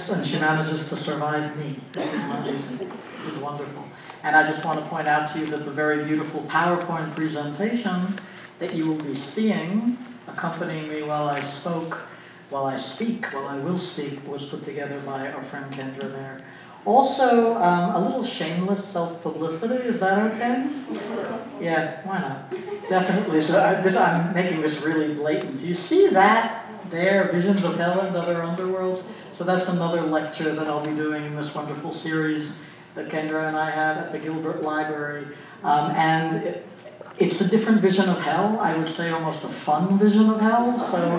Yes, and she manages to survive me. She's amazing. She's wonderful. And I just want to point out to you that the very beautiful PowerPoint presentation that you will be seeing accompanying me while I will speak, was put together by our friend Kendra there. Also, a little shameless self-publicity, is that okay? Yeah, why not? Definitely. So I'm making this really blatant. You see that there, Visions of Hell and Other Underworlds? So that's another lecture that I'll be doing in this wonderful series that Kendra and I have at the Gilbert Library. It's a different vision of hell, I would say almost a fun vision of hell, so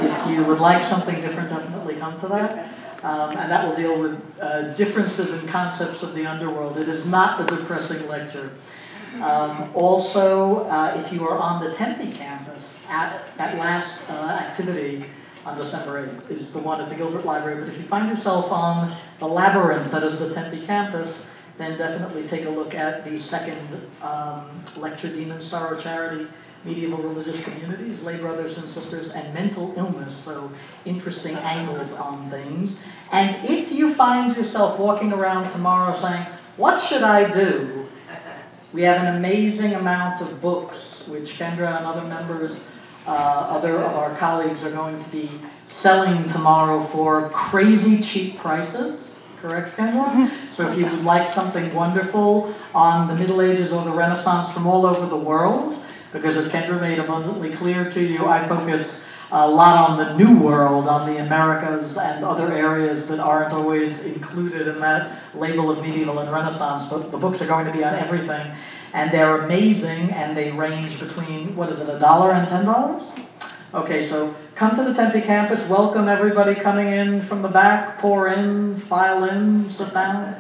if you would like something different, definitely come to that. And that will deal with differences in concepts of the underworld. It is not a depressing lecture. Also, if you are on the Tempe campus, that last activity on December 8th is the one at the Gilbert Library, but if you find yourself on the Labyrinth, that is the Tempe campus, then definitely take a look at the second lecture, Demon Sorrow Charity, Medieval Religious Communities, Lay Brothers and Sisters, and Mental Illness, so interesting angles on things. And if you find yourself walking around tomorrow saying, what should I do? We have an amazing amount of books, which Kendra and other members, other of our colleagues are going to be selling tomorrow for crazy cheap prices. Correct, Kendra? So if you would like something wonderful on the Middle Ages or the Renaissance from all over the world, because as Kendra made abundantly clear to you, I focus a lot on the New World, on the Americas and other areas that aren't always included in that label of medieval and Renaissance. But the books are going to be on everything, and they're amazing, and they range between, what is it, $1 and $10? Okay, so come to the Tempe campus. Welcome everybody coming in from the back. Pour in, file in, sit down.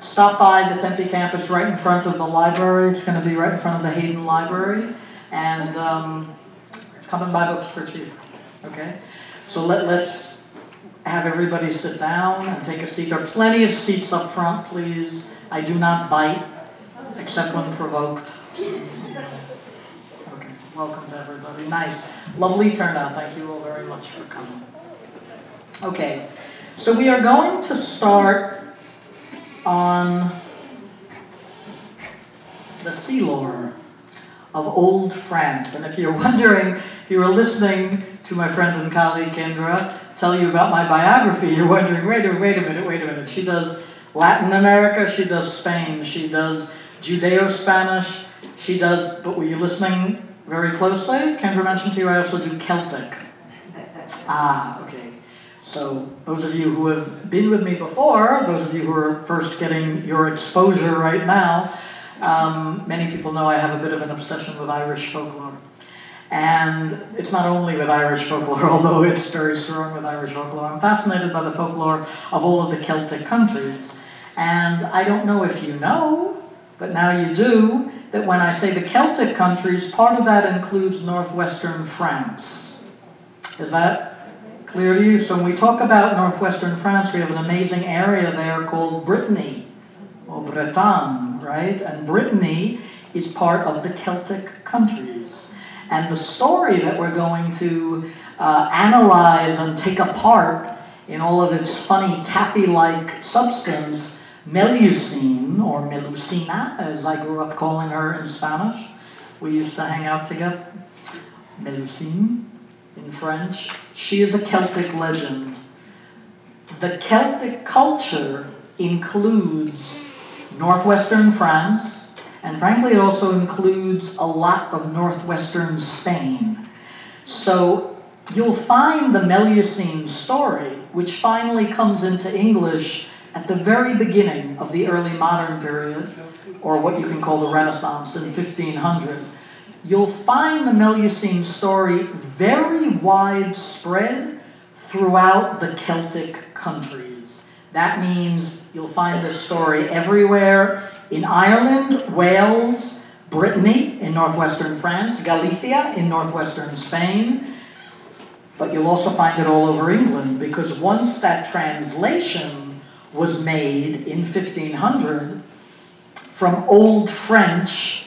Stop by the Tempe campus right in front of the library. It's going to be right in front of the Hayden Library. And come and buy books for cheap. Okay? So let's have everybody sit down and take a seat. There are plenty of seats up front, please. I do not bite, except when provoked. Welcome to everybody. Nice. Lovely turnout. Thank you all very much for coming. Okay, so we are going to start on the sea lore of old France. And if you're wondering, if you were listening to my friend and colleague Kendra tell you about my biography, you're wondering, wait a minute. She does Latin America, she does Spain, she does Judeo-Spanish, she does, but were you listening very closely? Kendra mentioned to you I also do Celtic. Okay. So those of you who have been with me before, those of you who are first getting your exposure right now, many people know I have a bit of an obsession with Irish folklore. And it's not only with Irish folklore, although it's very strong with Irish folklore. I'm fascinated by the folklore of all of the Celtic countries. And I don't know if you know, but now you do, that when I say the Celtic countries, part of that includes northwestern France. Is that clear to you? So when we talk about northwestern France, we have an amazing area there called Brittany, or Bretagne, right? And Brittany is part of the Celtic countries. And the story that we're going to analyze and take apart in all of its funny taffy-like substance, Melusine, or Melusina, as I grew up calling her in Spanish. We used to hang out together. Melusine, in French. She is a Celtic legend. The Celtic culture includes northwestern France, and frankly it also includes a lot of northwestern Spain. So you'll find the Melusine story, which finally comes into English at the very beginning of the early modern period, or what you can call the Renaissance in 1500, you'll find the Melusine story very widespread throughout the Celtic countries. That means you'll find this story everywhere in Ireland, Wales, Brittany in northwestern France, Galicia in northwestern Spain, but you'll also find it all over England, because once that translation was made in 1500 from Old French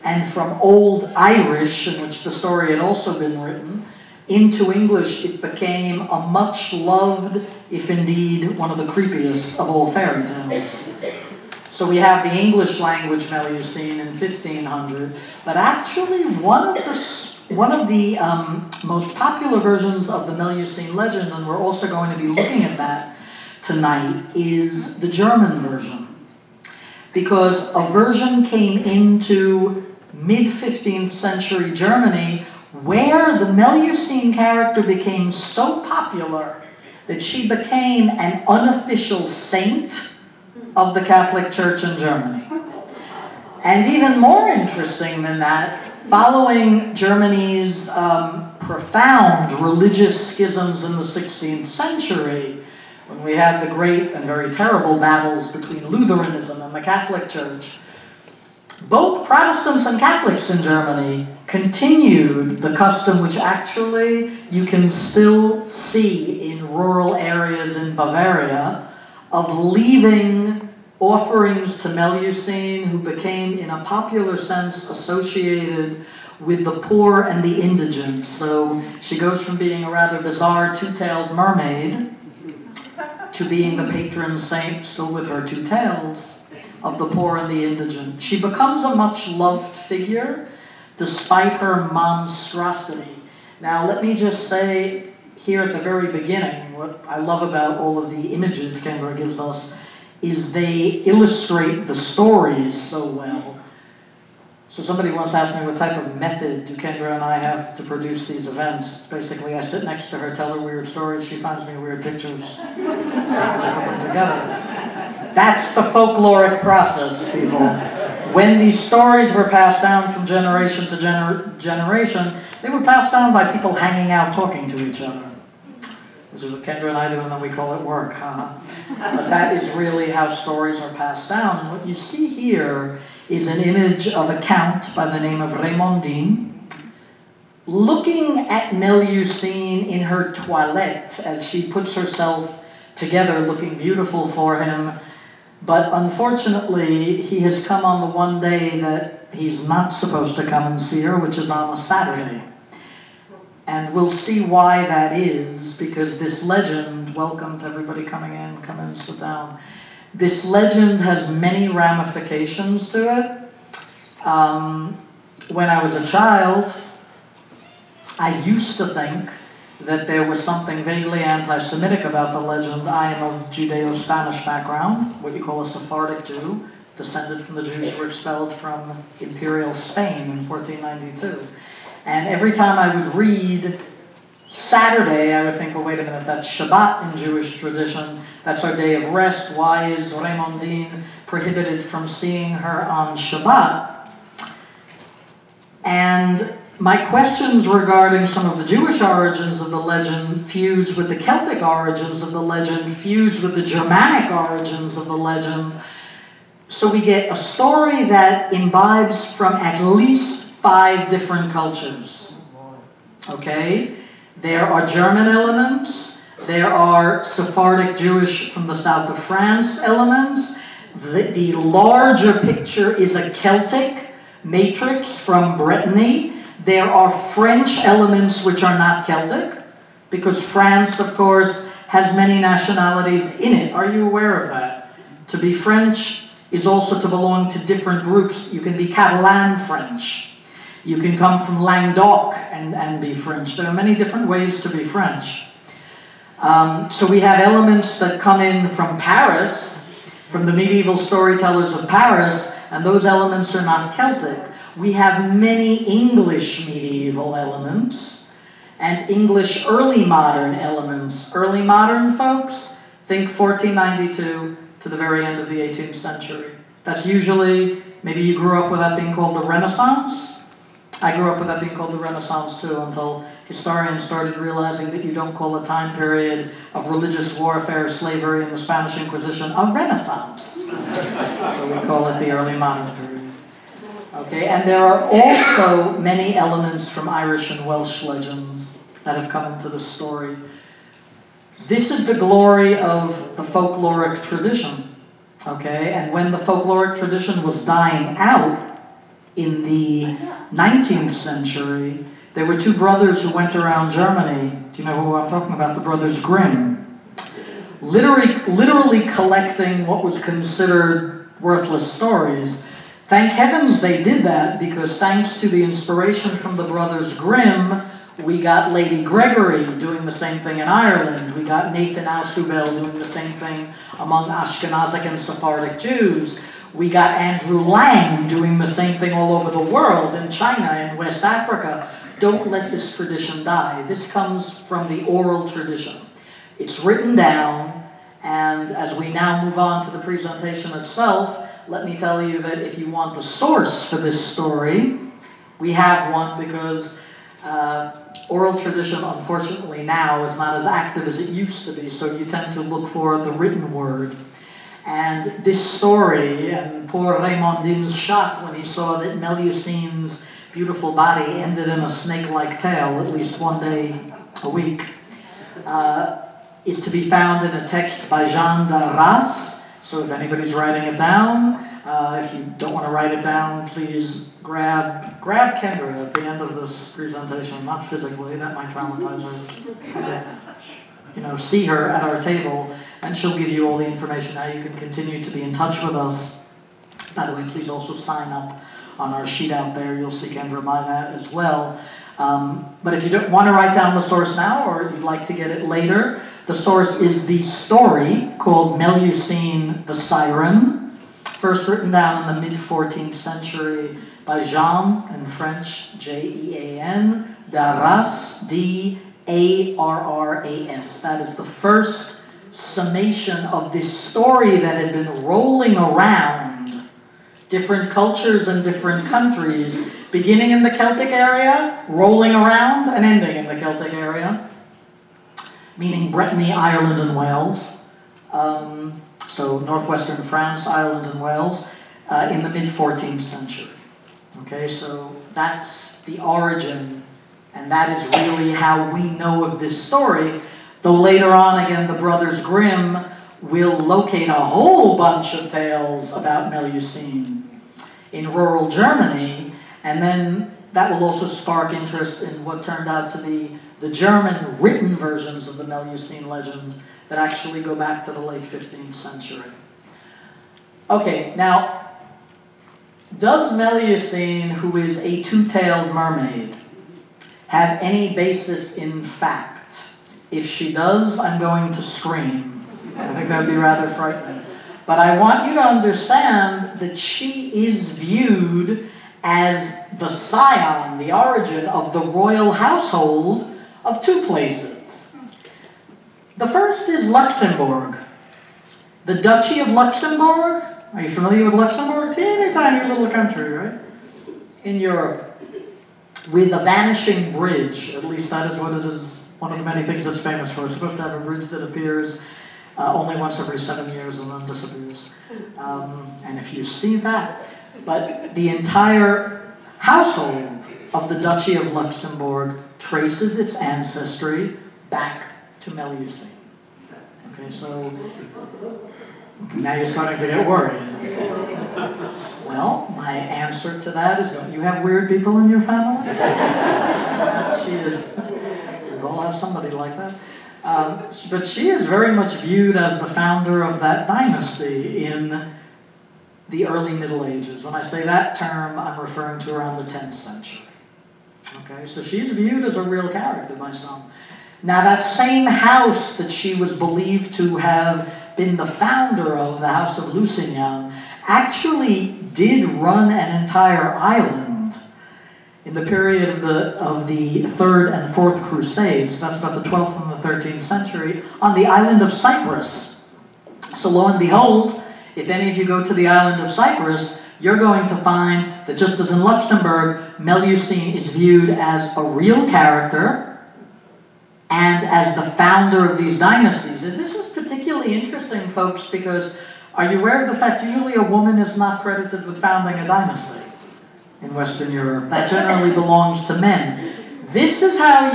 and from Old Irish, in which the story had also been written, into English, it became a much loved, if indeed one of the creepiest of all fairy tales. So we have the English language Melusine in 1500, but actually one of the most popular versions of the Melusine legend, and we're also going to be looking at that tonight, is the German version. Because a version came into mid-15th century Germany where the Melusine character became so popular that she became an unofficial saint of the Catholic Church in Germany. And even more interesting than that, following Germany's profound religious schisms in the 16th century, when we had the great and very terrible battles between Lutheranism and the Catholic Church, both Protestants and Catholics in Germany continued the custom, which actually you can still see in rural areas in Bavaria, of leaving offerings to Melusine, who became, in a popular sense, associated with the poor and the indigent. So she goes from being a rather bizarre two-tailed mermaid to being the patron saint, still with her two tails, of the poor and the indigent. She becomes a much loved figure despite her monstrosity. Now let me just say here at the very beginning, what I love about all of the images Kendra gives us is they illustrate the stories so well. So somebody once asked me what type of method do Kendra and I have to produce these events. Basically, I sit next to her, tell her weird stories, she finds me weird pictures. We put them together. That's the folkloric process, people. When these stories were passed down from generation to generation, they were passed down by people hanging out, talking to each other. Which is what Kendra and I do, and then we call it work. But that is really how stories are passed down. And what you see here is an image of a count by the name of Raymond, looking at Melusine in her toilette as she puts herself together, looking beautiful for him. But unfortunately, he has come on the one day that he's not supposed to come and see her, which is on a Saturday. And we'll see why that is, because this legend, welcome to everybody coming in, come in, sit down. This legend has many ramifications to it. When I was a child, I used to think that there was something vaguely anti-Semitic about the legend. I am of Judeo-Spanish background, what you call a Sephardic Jew, descended from the Jews who were expelled from Imperial Spain in 1492. And every time I would read Saturday, I would think, well, wait a minute, that's Shabbat in Jewish tradition. That's our day of rest. Why is Raymondine prohibited from seeing her on Shabbat? And my questions regarding some of the Jewish origins of the legend fuse with the Celtic origins of the legend, fuse with the Germanic origins of the legend. So we get a story that imbibes from at least 5 different cultures. Okay? There are German elements. There are Sephardic Jewish from the south of France elements. The larger picture is a Celtic matrix from Brittany. There are French elements which are not Celtic, because France, of course, has many nationalities in it. Are you aware of that? To be French is also to belong to different groups. You can be Catalan French. You can come from Languedoc and be French. There are many different ways to be French. So we have elements that come in from Paris, from the medieval storytellers of Paris, and those elements are not Celtic. We have many English medieval elements and English early modern elements. Early modern, folks, think 1492 to the very end of the 18th century. That's usually, maybe you grew up with that being called the Renaissance. I grew up with that being called the Renaissance too, until historians started realizing that you don't call a time period of religious warfare, slavery, and the Spanish Inquisition a Renaissance. So we call it the early modern period. Okay, and there are also many elements from Irish and Welsh legends that have come into the story. This is the glory of the folkloric tradition. Okay, and when the folkloric tradition was dying out in the 19th century, There were two brothers who went around Germany. Do you know who I'm talking about? The brothers Grimm. Literally collecting what was considered worthless stories. Thank heavens they did that, because thanks to the inspiration from the brothers Grimm, we got Lady Gregory doing the same thing in Ireland. We got Nathan Ausubel doing the same thing among Ashkenazic and Sephardic Jews. We got Andrew Lang doing the same thing all over the world, in China and West Africa. Don't let this tradition die. This comes from the oral tradition. It's written down, and as we now move on to the presentation itself, let me tell you that if you want the source for this story, we have one, because oral tradition, unfortunately, now is not as active as it used to be, so you tend to look for the written word. And this story, and poor Raymond's shock when he saw that Melusine's beautiful body ended in a snake-like tail at least one day a week, is to be found in a text by Jean d'Arras. So if anybody's writing it down, if you don't want to write it down, please grab Kendra at the end of this presentation, not physically, that might traumatize her. You know, see her at our table, and she'll give you all the information. Now you can continue to be in touch with us. By the way, please also sign up on our sheet out there. You'll see Kendra by that as well. But if you don't want to write down the source now, or you'd like to get it later, the source is the story called Melusine the Siren, first written down in the mid-14th century by Jean, in French, Jean, d'Arras, D-A-R-R-A-S. That is the first summation of this story that had been rolling around different cultures and different countries, beginning in the Celtic area, rolling around, and ending in the Celtic area, meaning Brittany, Ireland, and Wales. So northwestern France, Ireland, and Wales, in the mid-14th century. Okay, so that's the origin, and that is really how we know of this story, though later on, again, the brothers Grimm will locate a whole bunch of tales about Melusine in rural Germany, and then that will also spark interest in what turned out to be the German written versions of the Melusine legend that actually go back to the late 15th century. Okay, now, does Melusine, who is a two-tailed mermaid, have any basis in fact? If she does, I'm going to scream. I think that would be rather frightening. But I want you to understand that she is viewed as the scion, the origin of the royal household of two places. The first is Luxembourg. The Duchy of Luxembourg. Are you familiar with Luxembourg? Teeny tiny little country, right? In Europe. With a vanishing bridge. At least that is what it is. One of the many things it's famous for. It's supposed to have a bridge that appears only once every 7 years and then disappears. And if you see that, but the entire household of the Duchy of Luxembourg traces its ancestry back to Melusine. Okay, so now you're starting to get worried. Well, my answer to that is, don't you have weird people in your family? She is. We all have somebody like that. But she is very much viewed as the founder of that dynasty in the early Middle Ages. When I say that term, I'm referring to around the 10th century. Okay, so she's viewed as a real character by some. Now, that same house that she was believed to have been the founder of, the House of Lusignan, actually did run an entire island in the period of the Third and Fourth Crusades. That's about the 12th and the 13th century, on the island of Cyprus. So lo and behold, if any of you go to the island of Cyprus, you're going to find that just as in Luxembourg, Melusine is viewed as a real character and as the founder of these dynasties. This is particularly interesting, folks, because are you aware of the fact usually a woman is not credited with founding a dynasty in Western Europe? That generally belongs to men. This is how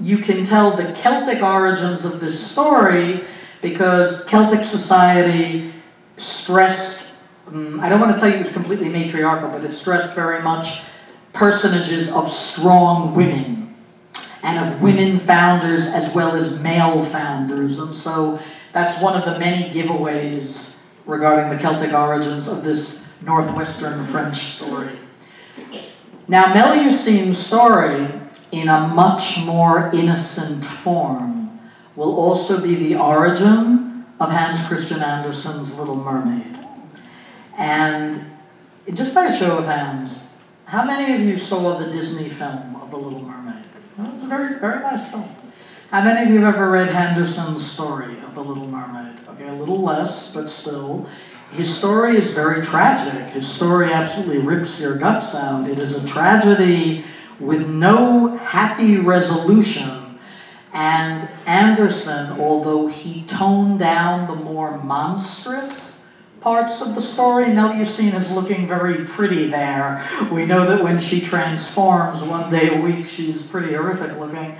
you can tell the Celtic origins of this story, because Celtic society stressed, I don't want to tell you it was completely matriarchal, but it stressed very much personages of strong women, and of women founders as well as male founders. And so that's one of the many giveaways regarding the Celtic origins of this northwestern French story. Now, Melusine's story, in a much more innocent form, will also be the origin of Hans Christian Andersen's Little Mermaid. And just by a show of hands, how many of you saw the Disney film of The Little Mermaid? Well, it was a very, very nice film. How many of you have ever read Henderson's story of The Little Mermaid? Okay, a little less, but still. His story is very tragic. His story absolutely rips your guts out. It is a tragedy with no happy resolution. And Andersen, although he toned down the more monstrous parts of the story, Melusine is looking very pretty there. We know that when she transforms one day a week, she's pretty horrific looking.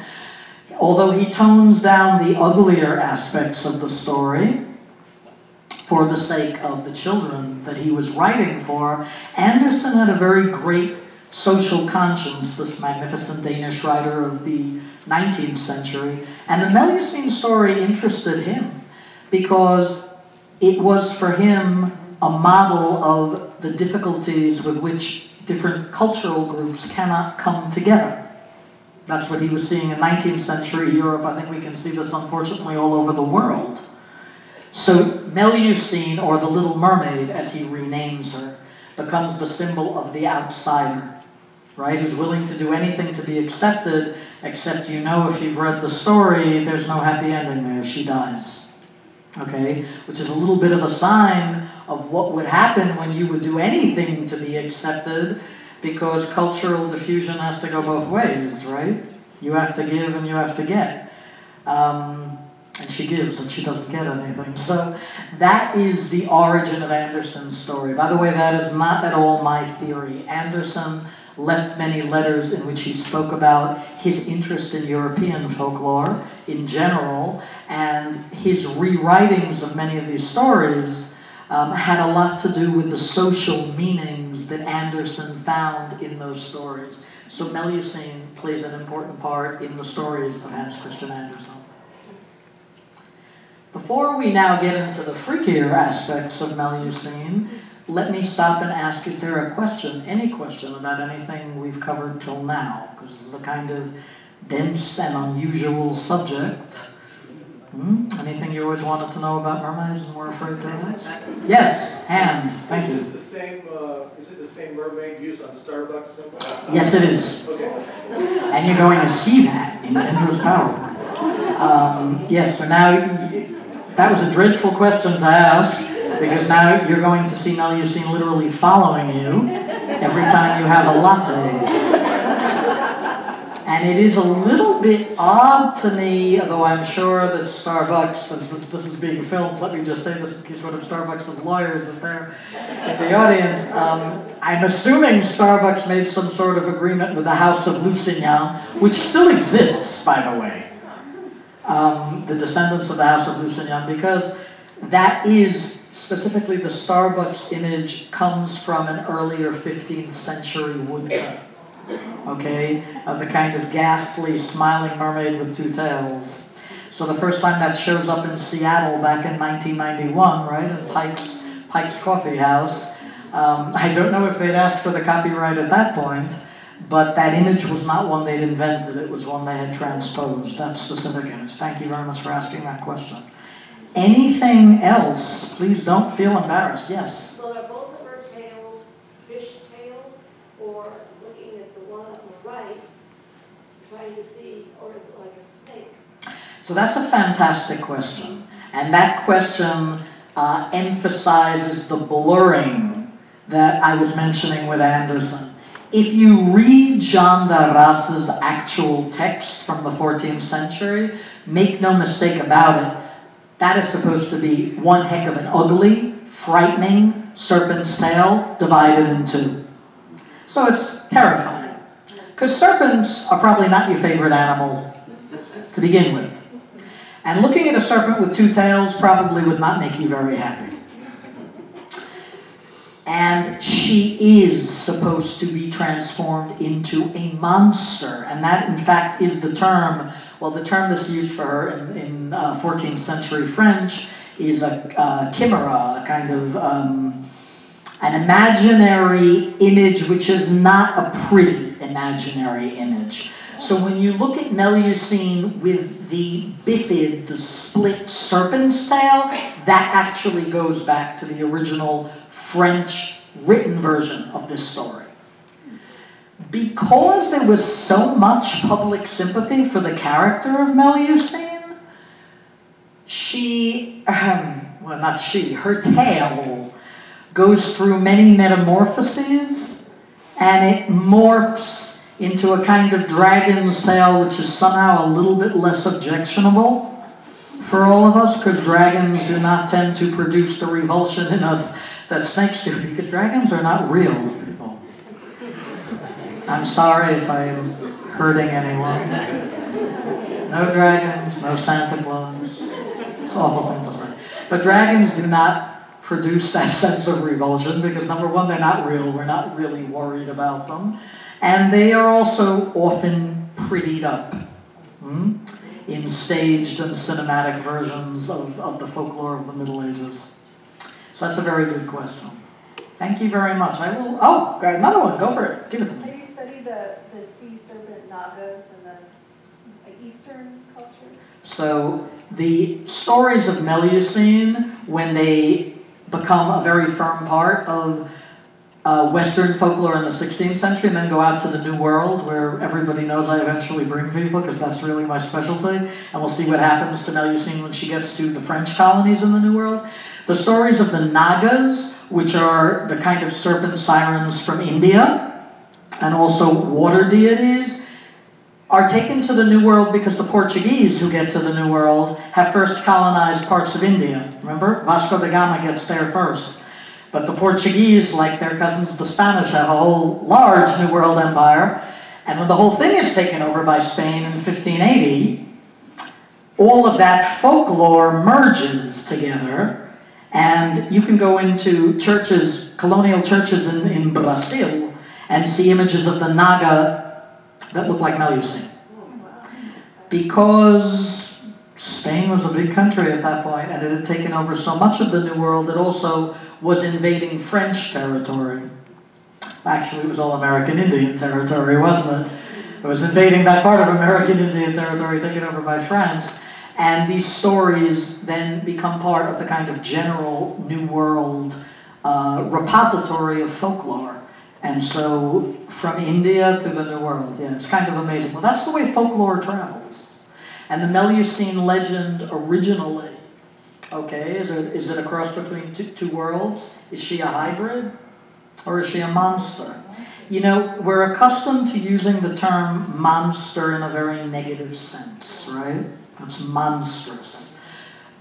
Although he tones down the uglier aspects of the story, for the sake of the children that he was writing for, Andersen had a very great social conscience, this magnificent Danish writer of the 19th century. And the Melusine story interested him because it was for him a model of the difficulties with which different cultural groups cannot come together. That's what he was seeing in 19th century Europe. I think we can see this, unfortunately, all over the world. So Melusine, or the Little Mermaid, as he renames her, becomes the symbol of the outsider, right? Who's willing to do anything to be accepted, except you know if you've read the story, there's no happy ending there. She dies, okay? Which is a little bit of a sign of what would happen when you would do anything to be accepted, because cultural diffusion has to go both ways, right? You have to give and you have to get. And she gives and she doesn't get anything. So that is the origin of Andersen's story. By the way, that is not at all my theory. Andersen left many letters in which he spoke about his interest in European folklore in general, and his rewritings of many of these stories had a lot to do with the social meanings that Andersen found in those stories. So Melusine plays an important part in the stories of Hans Christian Andersen. Before we now get into the freakier aspects of Melusine, let me stop and ask, is there a question, any question about anything we've covered till now? Because this is a kind of dense and unusual subject. Anything you always wanted to know about mermaids and were afraid to ask? Yes, hand. Thank you. Is it the same mermaid used on Starbucks somewhere? Yes, it is. Okay. And you're going to see that in Kendra's PowerPoint. Yes, so now, that was a dreadful question to ask, because now you're going to see Melusine literally following you every time you have a latte. And it is a little bit odd to me, although I'm sure that Starbucks, since this is being filmed, let me just say this in case one of Starbucks' lawyers is there in the audience. I'm assuming Starbucks made some sort of agreement with the House of Lusignan, which still exists, by the way. The descendants of the House of Lusignan, because that is, specifically the Starbucks image comes from an earlier 15th century woodcut. Okay, of the kind of ghastly, smiling mermaid with two tails. So the first time that shows up in Seattle back in 1991, right, in Pike's Coffee House, I don't know if they'd asked for the copyright at that point, but that image was not one they'd invented, it was one they had transposed, that specific image. Thank you very much for asking that question. Anything else? Please don't feel embarrassed. Yes? Well, are both of her tails fish tails, or looking at the one on the right, trying to see, or is it like a snake? So that's a fantastic question. And that question emphasizes the blurring that I was mentioning with Andersen. If you read Jean d'Arras's actual text from the 14th century, make no mistake about it, that is supposed to be one heck of an ugly, frightening serpent's tail divided in two. So it's terrifying. Because serpents are probably not your favorite animal to begin with. And looking at a serpent with two tails probably would not make you very happy. And she is supposed to be transformed into a monster. And that, in fact, is the term, well, the term that's used for her in 14th century French is a chimera, a kind of an imaginary image which is not a pretty imaginary image. So when you look at Melusine with the bifid, the split serpent's tail, that actually goes back to the original French written version of this story. Because there was so much public sympathy for the character of Melusine, her tail goes through many metamorphoses, and it morphs into a kind of dragon's tail, which is somehow a little bit less objectionable for all of us, because dragons do not tend to produce the revulsion in us that snakes do, because dragons are not real, people. I'm sorry if I am hurting anyone. No dragons, no Santa Claus. It's an awful thing to say. But dragons do not produce that sense of revulsion, because number one, they're not real. We're not really worried about them. And they are also often prettied up in staged and cinematic versions of the folklore of the Middle Ages. So that's a very good question. Thank you very much. I will, got another one, go for it, give it to me. Have you studied the sea serpent Nagas and the Eastern cultures? So the stories of Melusine, when they become a very firm part of Western folklore in the 16th century, and then go out to the New World, where everybody knows I eventually bring people, because that's really my specialty, and we'll see what happens to Melusine when she gets to the French colonies in the New World. The stories of the Nagas, which are the kind of serpent sirens from India, and also water deities, are taken to the New World because the Portuguese who get to the New World have first colonized parts of India. Remember? Vasco da Gama gets there first. But the Portuguese, like their cousins the Spanish, have a whole large New World empire. And when the whole thing is taken over by Spain in 1580, all of that folklore merges together. And you can go into churches, colonial churches in Brazil, and see images of the Naga that look like Melusine. Because Spain was a big country at that point, and it had taken over so much of the New World, it also was invading French territory. Actually, it was all American Indian territory, wasn't it? It was invading that part of American Indian territory taken over by France. And these stories then become part of the kind of general New World repository of folklore. And so, from India to the New World, yeah, it's kind of amazing. Well, that's the way folklore travels. And the Melusine legend originally, okay, is it a cross between two worlds? Is she a hybrid? Or is she a monster? You know, we're accustomed to using the term monster in a very negative sense, right? It's monstrous.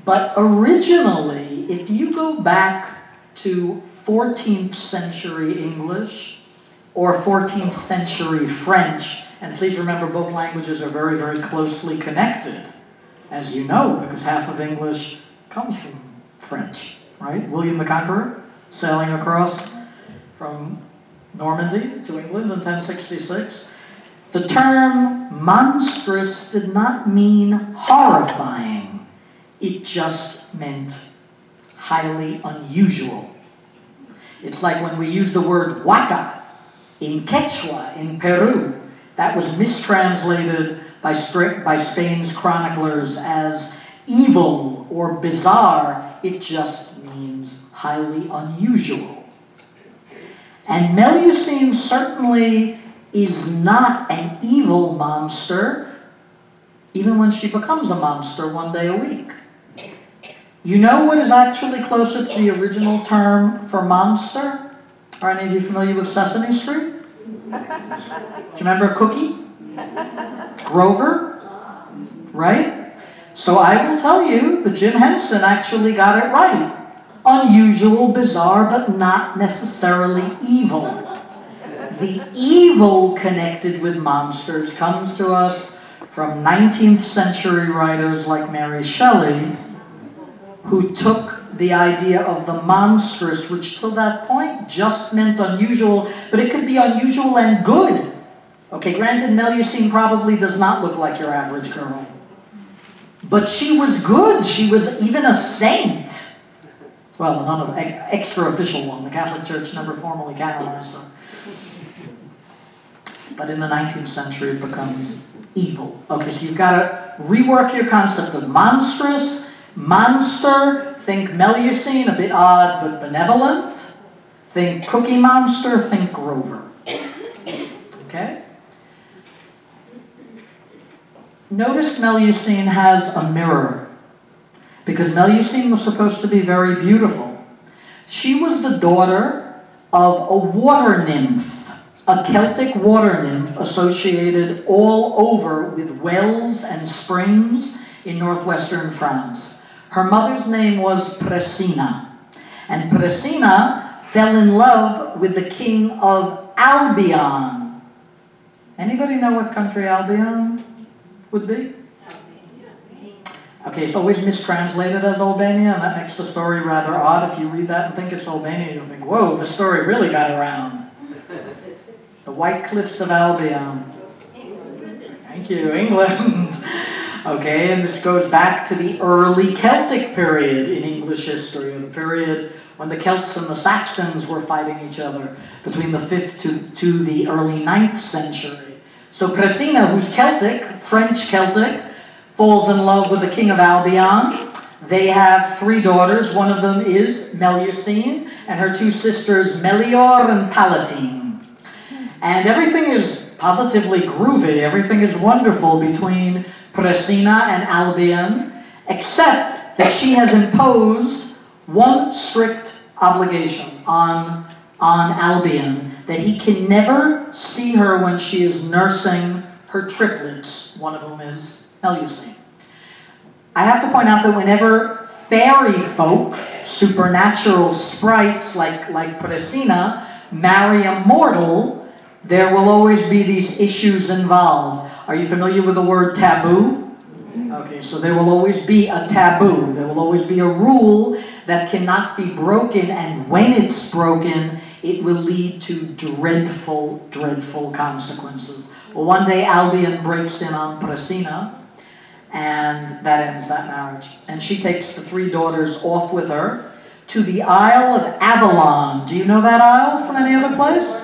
But originally, if you go back to 14th century English or 14th century French, and please remember both languages are very, very closely connected, as you know, because half of English comes from French, right? William the Conqueror sailing across from Normandy to England in 1066. The term monstrous did not mean horrifying. It just meant highly unusual. It's like when we use the word huaca in Quechua in Peru. That was mistranslated by Spain's chroniclers as evil or bizarre. It just means highly unusual. And Melusine certainly is not an evil monster, even when she becomes a monster one day a week. You know what is actually closer to the original term for monster? Are any of you familiar with Sesame Street? Do you remember Cookie? Grover? Right? So I will tell you that Jim Henson actually got it right. Unusual, bizarre, but not necessarily evil. The evil connected with monsters comes to us from 19th century writers like Mary Shelley, who took the idea of the monstrous, which till that point just meant unusual, but it could be unusual and good. Okay, granted, Melusine probably does not look like your average girl. But she was good. She was even a saint. Well, none of extra official one. The Catholic Church never formally canonized her. But in the 19th century, it becomes evil. Okay, so you've got to rework your concept of monstrous, monster, think Melusine, a bit odd but benevolent. Think Cookie Monster, think Grover. Okay? Notice Melusine has a mirror, because Melusine was supposed to be very beautiful. She was the daughter of a water nymph, a Celtic water nymph associated all over with wells and springs in northwestern France. Her mother's name was Pressina, and Pressina fell in love with the king of Albion. Anybody know what country Albion would be? Okay, it's always mistranslated as Albania, and that makes the story rather odd. If you read that and think it's Albania, you'll think, whoa, the story really got around. The White Cliffs of Albion. Thank you, England. Okay, and this goes back to the early Celtic period in English history, or the period when the Celts and the Saxons were fighting each other between the 5th to the early 9th century. So Pressina, who's Celtic, French Celtic, falls in love with the king of Albion. They have 3 daughters. One of them is Melusine, and her 2 sisters, Melior and Palatine. And everything is positively groovy. Everything is wonderful between Pressina and Albion, except that she has imposed one strict obligation on Albion, that he can never see her when she is nursing her triplets, one of whom is Melusine. I have to point out that whenever fairy folk, supernatural sprites like Pressina, marry a mortal, there will always be these issues involved. Are you familiar with the word taboo? Okay, so there will always be a taboo. There will always be a rule that cannot be broken, and when it's broken, it will lead to dreadful, dreadful consequences. Well, one day Albion breaks in on Pressina, and that ends that marriage. And she takes the 3 daughters off with her to the Isle of Avalon. Do you know that isle from any other place?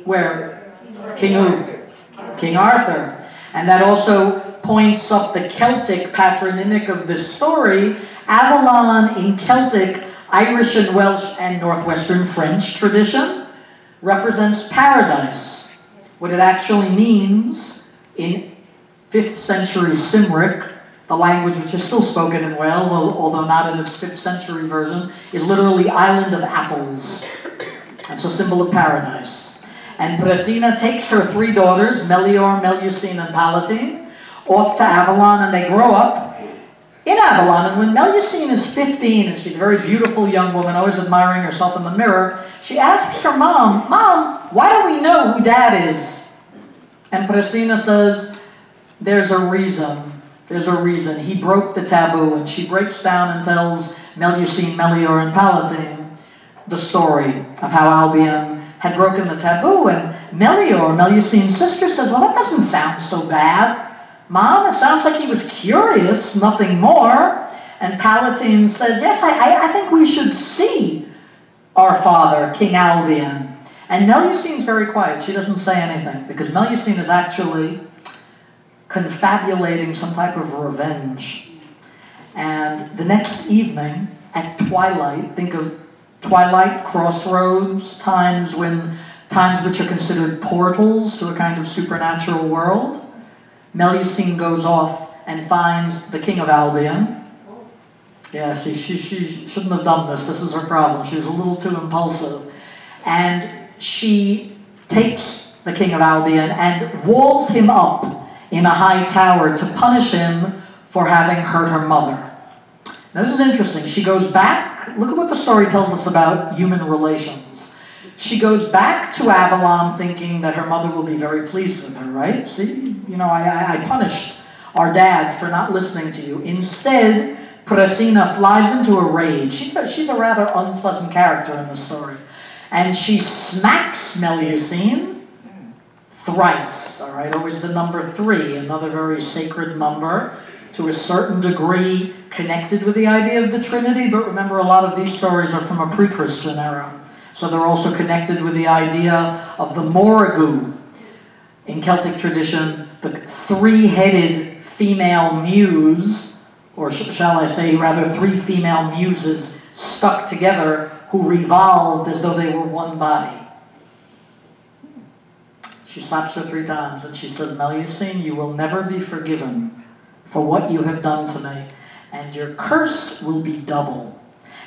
Where? King who? King Arthur. And that also points up the Celtic patronymic of this story. Avalon in Celtic, Irish and Welsh and Northwestern French tradition represents paradise. What it actually means in 5th century Cymric, the language which is still spoken in Wales, although not in its 5th century version, is literally island of apples. It's a symbol of paradise. And Pressina takes her 3 daughters, Melior, Melusine, and Palatine, off to Avalon, and they grow up in Avalon. And when Melusine is 15, and she's a very beautiful young woman, always admiring herself in the mirror, she asks her mom, "Mom, why don't we know who Dad is?" And Pressina says, "There's a reason. There's a reason. He broke the taboo." And she breaks down and tells Melusine, Melior, and Palatine the story of how Albion had broken the taboo. And Melior, Melusine's sister, says, "Well, that doesn't sound so bad. Mom, it sounds like he was curious, nothing more." And Palatine says, "Yes, I think we should see our father, King Albion." And Melusine's very quiet. She doesn't say anything, because Melusine is actually confabulating some type of revenge. And the next evening, at twilight, think of twilight, crossroads, times which are considered portals to a kind of supernatural world. Melusine goes off and finds the king of Albion. Yeah, she shouldn't have done this. This is her problem. She was a little too impulsive. And she takes the king of Albion and walls him up in a high tower to punish him for having hurt her mother. Now this is interesting. She goes back. Look at what the story tells us about human relations. She goes back to Avalon thinking that her mother will be very pleased with her, right? See, you know, I punished our dad for not listening to you. Instead, Pressina flies into a rage. She's a rather unpleasant character in the story. And she smacks Melusine thrice, all right? Always the number 3, another very sacred number, to a certain degree connected with the idea of the Trinity, but remember a lot of these stories are from a pre-Christian era. So they're also connected with the idea of the Morrigu. In Celtic tradition, the 3-headed female muse, or shall I say rather 3 female muses stuck together who revolved as though they were one body. She slaps her 3 times and she says, Melusine, you will never be forgiven for what you have done to me, and your curse will be double.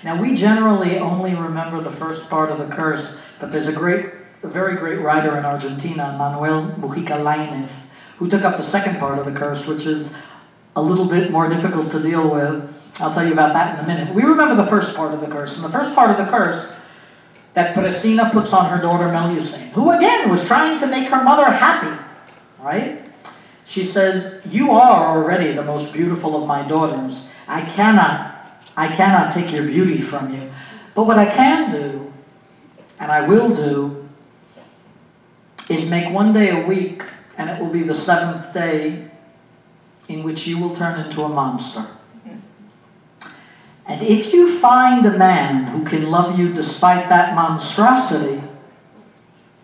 Now, we generally only remember the first part of the curse, but there's a very great writer in Argentina, Manuel Mujica Lainez, who took up the second part of the curse, which is a little bit more difficult to deal with. I'll tell you about that in a minute. We remember the first part of the curse, and the first part of the curse that Presina puts on her daughter Melusine, who again was trying to make her mother happy, right? She says, you are already the most beautiful of my daughters. I cannot take your beauty from you. But what I can do, and I will do, is make one day a week, and it will be the 7th day, in which you will turn into a monster. And if you find a man who can love you despite that monstrosity,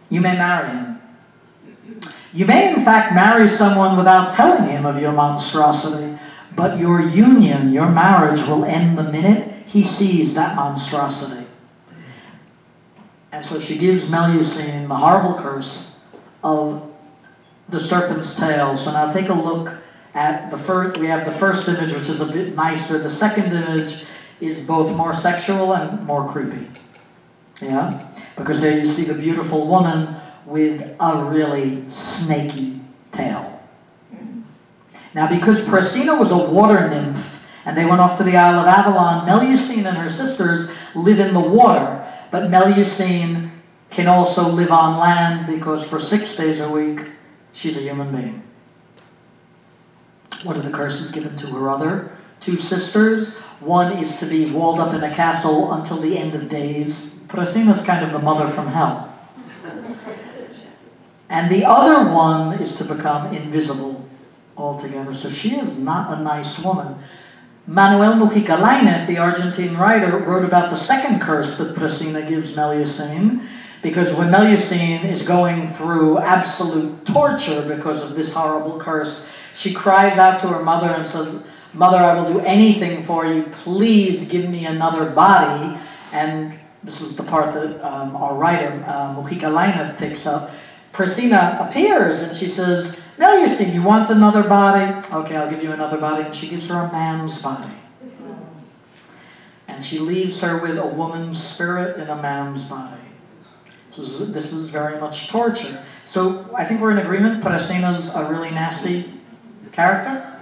you may marry him. You may, in fact, marry someone without telling him of your monstrosity, but your union, your marriage, will end the minute he sees that monstrosity. And so she gives Melusine the horrible curse of the serpent's tail. So now take a look at the first. We have the first image, which is a bit nicer. The second image is both more sexual and more creepy. Yeah? Because there you see the beautiful woman with a really snaky tail. Now, because Presina was a water nymph, and they went off to the Isle of Avalon, Melusine and her sisters live in the water, but Melusine can also live on land because for 6 days a week, she's a human being. One of the curses given to her other 2 sisters. One is to be walled up in a castle until the end of days. Presina's kind of the mother from hell. And the other one is to become invisible altogether. So she is not a nice woman. Manuel Mujica Lainez, the Argentine writer, wrote about the second curse that Presina gives Melusine, because when Melusine is going through absolute torture because of this horrible curse, she cries out to her mother and says, Mother, I will do anything for you. Please give me another body. And this is the part that our writer, Mujica Lainez, takes up. Presina appears and she says, Melusine, you want another body? Okay, I'll give you another body. And she gives her a man's body. And she leaves her with a woman's spirit in a man's body. So this is very much torture. So I think we're in agreement. Presina's a really nasty character?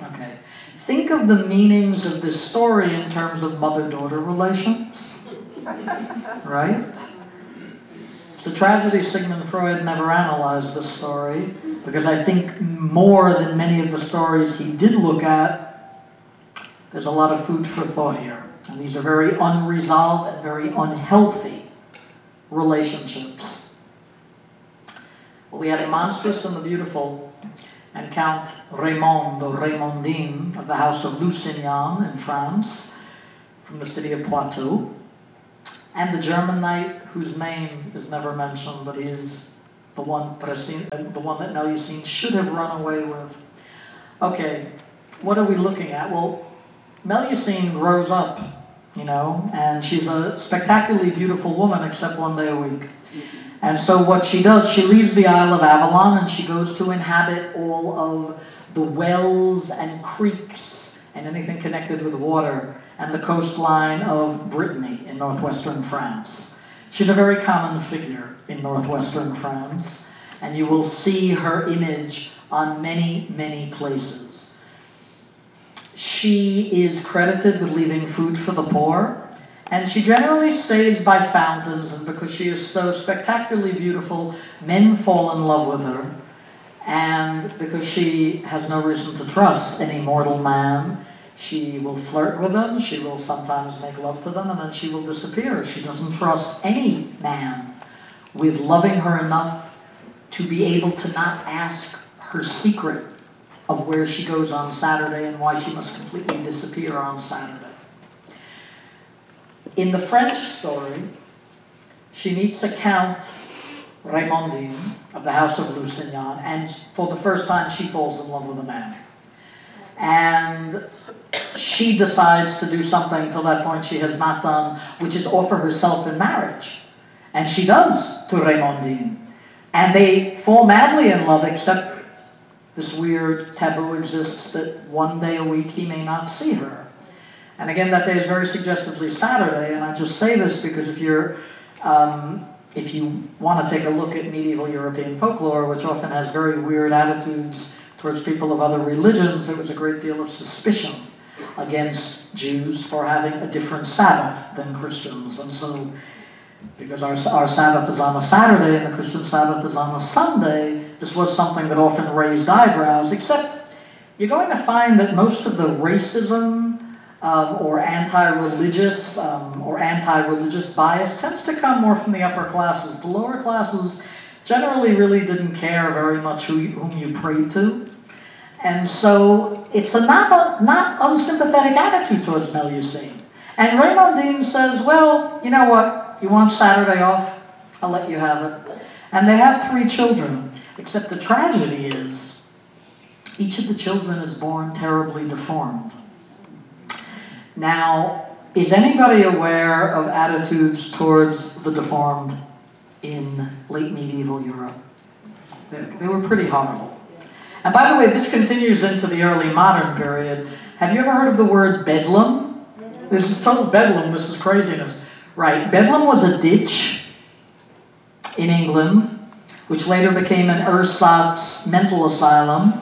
Okay. Think of the meanings of this story in terms of mother-daughter relations. Right? It's a tragedy Sigmund Freud never analyzed this story, because I think more than many of the stories he did look at, there's a lot of food for thought here. And these are very unresolved and very unhealthy relationships. Well, we have the Monstrous and the Beautiful, and Count Raymond, or Raymondine, of the house of Lusignan in France, from the city of Poitou, and the German knight whose name is never mentioned, but he's the one that Melusine should have run away with. Okay, what are we looking at? Well, Melusine grows up, you know, and she's a spectacularly beautiful woman except one day a week. And so what she does, she leaves the Isle of Avalon and she goes to inhabit all of the wells and creeks and anything connected with water and the coastline of Brittany in northwestern France. She's a very common figure in northwestern France, and you will see her image on many, many places. She is credited with leaving food for the poor, and she generally stays by fountains, and because she is so spectacularly beautiful, men fall in love with her. And because she has no reason to trust any mortal man, She will flirt with them, she will sometimes make love to them, and then she will disappear. She doesn't trust any man with loving her enough to be able to not ask her secret of where she goes on Saturday and why she must completely disappear on Saturday. In the French story, she meets a Count Raymondine of the House of Lusignan, and for the first time she falls in love with a man. And she decides to do something till that point she has not done, which is offer herself in marriage. And she does to Raymondine. And they fall madly in love, except this weird taboo exists that one day a week he may not see her. And again, that day is very suggestively Saturday, and I just say this because if you want to take a look at medieval European folklore, which often has very weird attitudes towards people of other religions, there was a great deal of suspicion against Jews for having a different Sabbath than Christians. And so, because our Sabbath is on a Saturday and the Christian Sabbath is on a Sunday, this was something that often raised eyebrows, except you're going to find that most of the racism or anti-religious bias tends to come more from the upper classes. The lower classes generally really didn't care very much whom you prayed to. And so it's a not unsympathetic attitude towards Melusine. And Raymondine says, well, you know what? You want Saturday off? I'll let you have it. And they have 3 children, except the tragedy is each of the children is born terribly deformed. Now, is anybody aware of attitudes towards the deformed in late medieval Europe? They were pretty horrible. And by the way, this continues into the early modern period. Have you ever heard of the word bedlam? This is total bedlam, this is craziness. Right, bedlam was a ditch in England, which later became an ersatz mental asylum,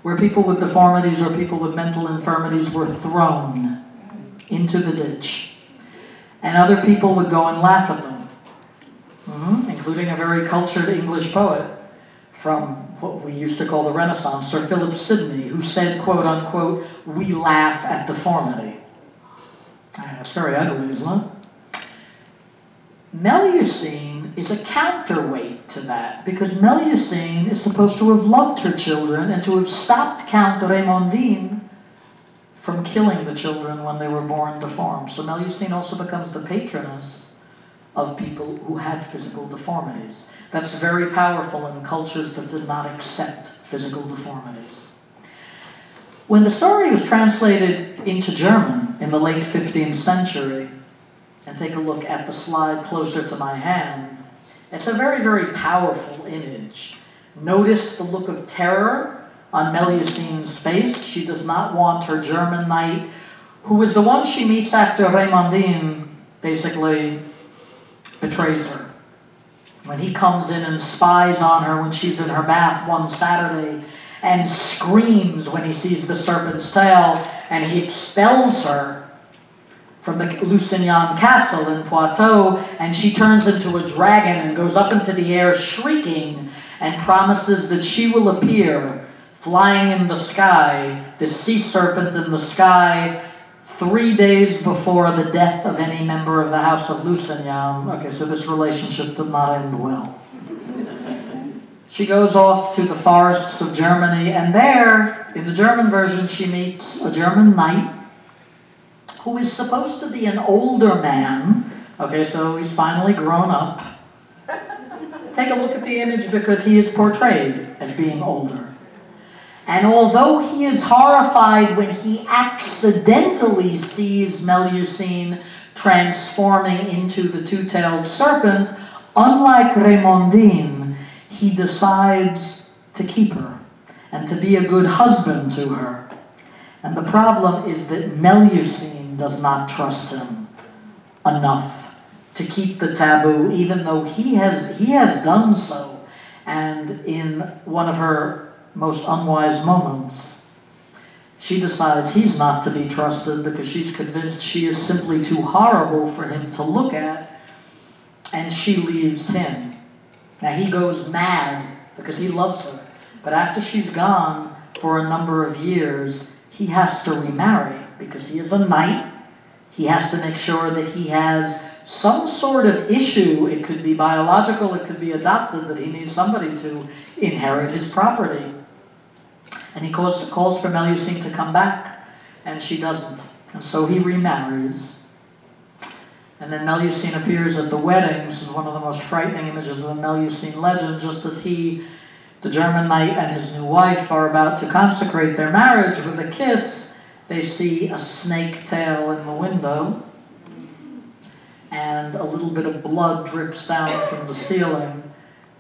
where people with deformities or people with mental infirmities were thrown into the ditch. And other people would go and laugh at them, including a very cultured English poet from what we used to call the Renaissance, Sir Philip Sidney, who said, quote unquote, "We laugh at deformity." That's very ugly, isn't it? Melusine is a counterweight to that, because Melusine is supposed to have loved her children and to have stopped Count Raymondine from killing the children when they were born deformed. So Melusine also becomes the patroness of people who had physical deformities. That's very powerful in cultures that did not accept physical deformities. When the story was translated into German in the late 15th century, and take a look at the slide closer to my hand, it's a very, very powerful image. Notice the look of terror on Melusine's face. She does not want her German knight, who is the one she meets after Raymondine basically betrays her. When he comes in and spies on her when she's in her bath one Saturday and screams when he sees the serpent's tail, and he expels her from the Lusignan castle in Poitou, and she turns into a dragon and goes up into the air shrieking and promises that she will appear flying in the sky, the sea serpent in the sky, 3 days before the death of any member of the House of Lusignan. Okay, so this relationship did not end well. She goes off to the forests of Germany, and there, in the German version, she meets a German knight who is supposed to be an older man. Okay, so he's finally grown up. Take a look at the image because he is portrayed as being older. And although he is horrified when he accidentally sees Melusine transforming into the 2-tailed serpent, unlike Raymondine, he decides to keep her and to be a good husband to her. And the problem is that Melusine does not trust him enough to keep the taboo, even though he has done so. And in one of her most unwise moments, she decides he's not to be trusted because she's convinced she is simply too horrible for him to look at, and she leaves him. Now he goes mad because he loves her, but after she's gone for a number of years, he has to remarry because he is a knight. He has to make sure that he has some sort of issue. It could be biological, it could be adopted, but he needs somebody to inherit his property. And he calls for Melusine to come back, and she doesn't. And so he remarries. And then Melusine appears at the wedding. This is one of the most frightening images of the Melusine legend, just as he, the German knight, and his new wife are about to consecrate their marriage with a kiss. They see a snake tail in the window, and a little bit of blood drips down from the ceiling,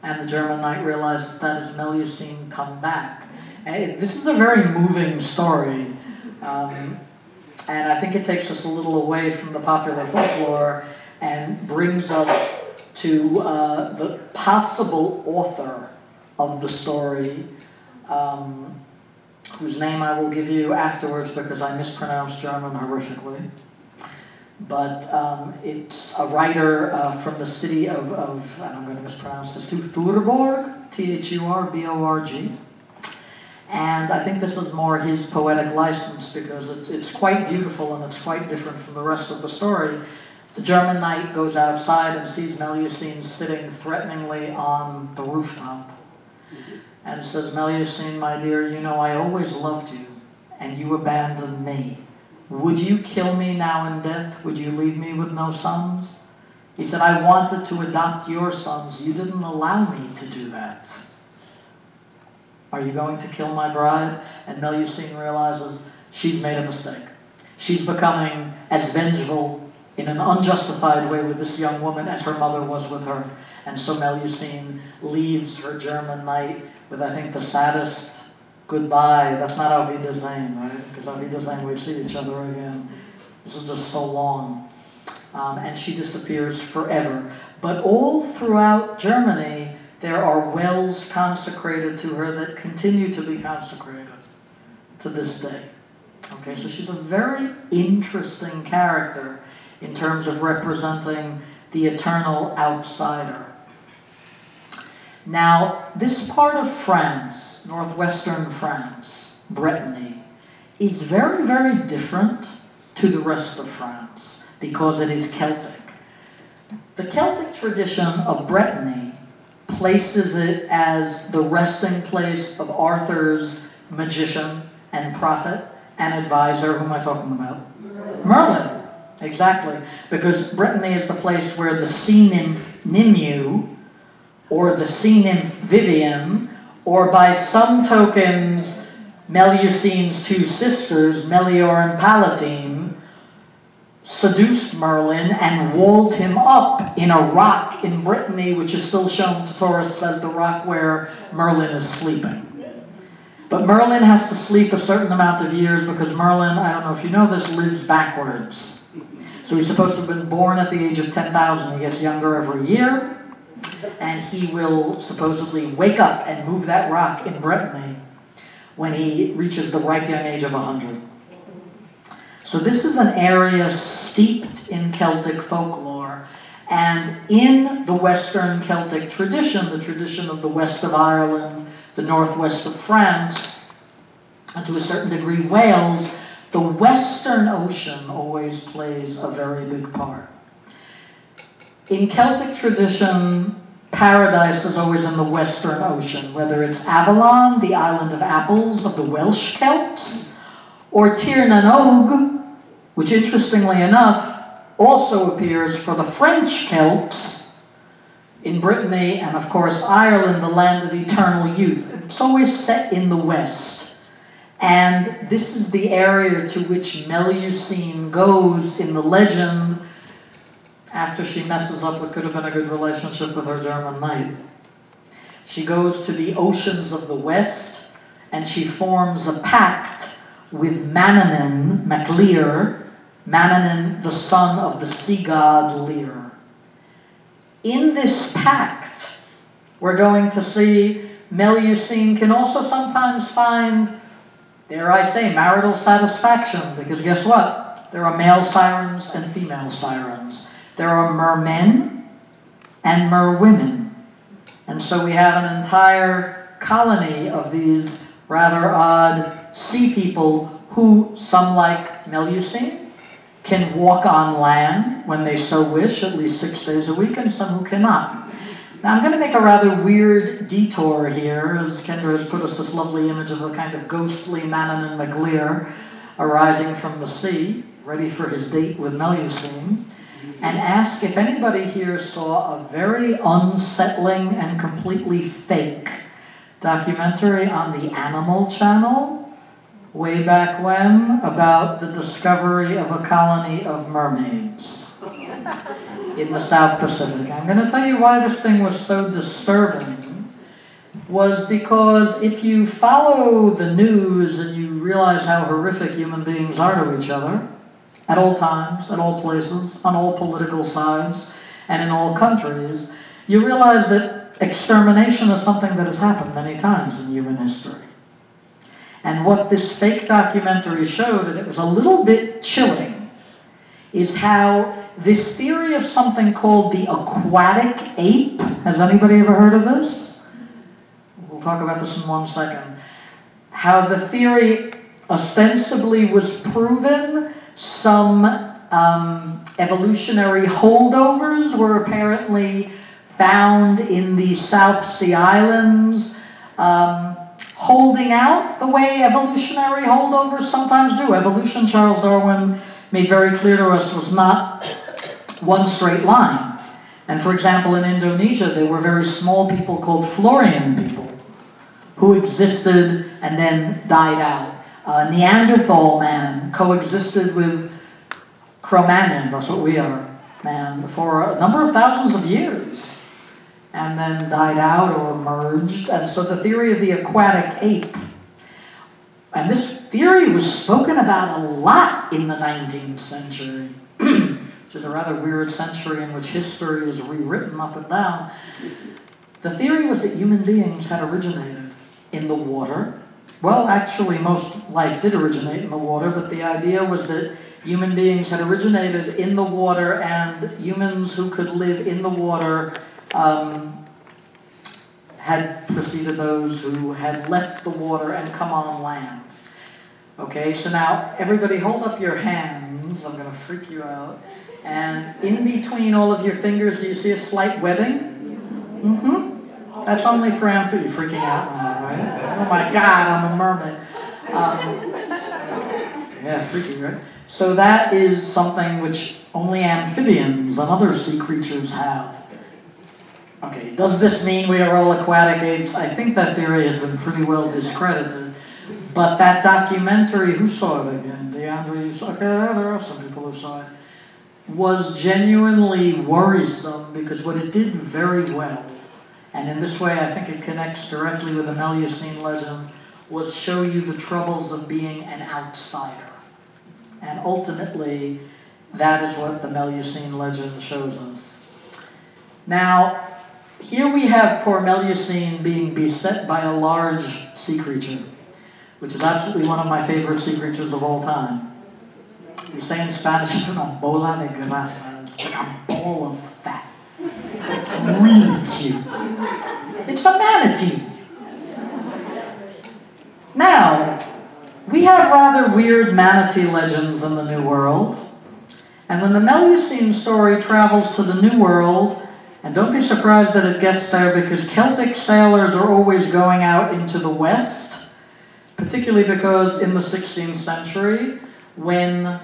and the German knight realizes that is Melusine come back. And this is a very moving story, and I think it takes us a little away from the popular folklore and brings us to the possible author of the story, whose name I will give you afterwards because I mispronounce German horrifically. But it's a writer from the city of, and I'm going to mispronounce this too, Thurborg, T-H-U-R-B-O-R-G. And I think this is more his poetic license because it's quite beautiful and it's quite different from the rest of the story. The German knight goes outside and sees Melusine sitting threateningly on the rooftop and says, Melusine, my dear, you know I always loved you and you abandoned me. Would you kill me now in death? Would you leave me with no sons? He said, I wanted to adopt your sons. You didn't allow me to do that. Are you going to kill my bride? And Melusine realizes she's made a mistake. She's becoming as vengeful in an unjustified way with this young woman as her mother was with her. And so Melusine leaves her German knight with, I think, the saddest goodbye. That's not Auf Wiedersehen, right? Because Auf Wiedersehen, we see each other again. This is just so long. And she disappears forever. But all throughout Germany, there are wells consecrated to her that continue to be consecrated to this day. Okay, so she's a very interesting character in terms of representing the eternal outsider. Now, this part of France, northwestern France, Brittany, is very, very different to the rest of France because it is Celtic. The Celtic tradition of Brittany places it as the resting place of Arthur's magician and prophet and advisor. Who am I talking about? Merlin. Exactly. Because Brittany is the place where the sea nymph Nimue, or the sea nymph Vivian, or by some tokens, Melusine's two sisters, Melior and Palatine, seduced Merlin and walled him up in a rock in Brittany, which is still shown to tourists as the rock where Merlin is sleeping. But Merlin has to sleep a certain amount of years because Merlin, I don't know if you know this, lives backwards. So he's supposed to have been born at the age of 10,000. He gets younger every year, and he will supposedly wake up and move that rock in Brittany when he reaches the ripe young age of 100. So this is an area steeped in Celtic folklore, and in the Western Celtic tradition, the tradition of the west of Ireland, the northwest of France, and to a certain degree Wales, the Western Ocean always plays a very big part. In Celtic tradition, paradise is always in the Western Ocean, whether it's Avalon, the island of apples of the Welsh Celts, or Tir na Og, which interestingly enough also appears for the French Celts in Brittany and of course Ireland, the land of eternal youth. It's always set in the West. And this is the area to which Melusine goes in the legend after she messes up what could have been a good relationship with her German knight. She goes to the oceans of the West and she forms a pact with Manannán mac Lir, Manannán, the son of the sea god Lir. In this pact, we're going to see Melusine can also sometimes find, dare I say, marital satisfaction, because guess what? There are male sirens and female sirens. There are mermen and merwomen. And so we have an entire colony of these rather odd sea people who, some like Melusine, can walk on land when they so wish, at least 6 days a week, and some who cannot. Now I'm going to make a rather weird detour here, as Kendra has put us this lovely image of a kind of ghostly Manannán mac Lir arising from the sea, ready for his date with Melusine, and ask if anybody here saw a very unsettling and completely fake documentary on the Animal Channel way back when about the discovery of a colony of mermaids in the South Pacific. I'm going to tell you why this thing was so disturbing, was because if you follow the news and you realize how horrific human beings are to each other, at all times, at all places, on all political sides, and in all countries, you realize that extermination is something that has happened many times in human history. And what this fake documentary showed, and it was a little bit chilling, is how this theory of something called the aquatic ape, has anybody ever heard of this? We'll talk about this in 1 second. How the theory ostensibly was proven. Some evolutionary holdovers were apparently found in the South Sea Islands, holding out the way evolutionary holdovers sometimes do. Evolution, Charles Darwin made very clear to us, was not one straight line. And for example, in Indonesia, there were very small people called Florian people who existed and then died out. Neanderthal man coexisted with Cro-Magnon, that's what we are, man, for a number of thousands of years, and then died out or merged. And so the theory of the aquatic ape, and this theory was spoken about a lot in the 19th century, which is a rather weird century in which history is rewritten up and down. The theory was that human beings had originated in the water. Well, actually, most life did originate in the water, but the idea was that human beings had originated in the water, and humans who could live in the water had preceded those who had left the water and come on land. Okay, so now everybody hold up your hands. I'm going to freak you out. And in between all of your fingers, do you see a slight webbing? Mm-hmm. That's only for amphibians. You're freaking out now, right? Oh my God, I'm a mermaid. Yeah, freaky, right? So that is something which only amphibians and other sea creatures have. Okay, does this mean we are all aquatic apes? I think that theory has been pretty well discredited. But that documentary, who saw it again? DeAndre, you saw it? Okay, there are some people who saw it. Was genuinely worrisome because what it did very well, and in this way I think it connects directly with the Melusine legend, was show you the troubles of being an outsider. And ultimately, that is what the Melusine legend shows us. Now, here we have poor Melusine being beset by a large sea creature, which is absolutely one of my favorite sea creatures of all time. We say in Spanish, it's una bola de grasa. It's like a ball of fat. It's really cute. It's a manatee. Now, we have rather weird manatee legends in the New World. And when the Melusine story travels to the New World, and don't be surprised that it gets there because Celtic sailors are always going out into the West, particularly because in the 16th century, when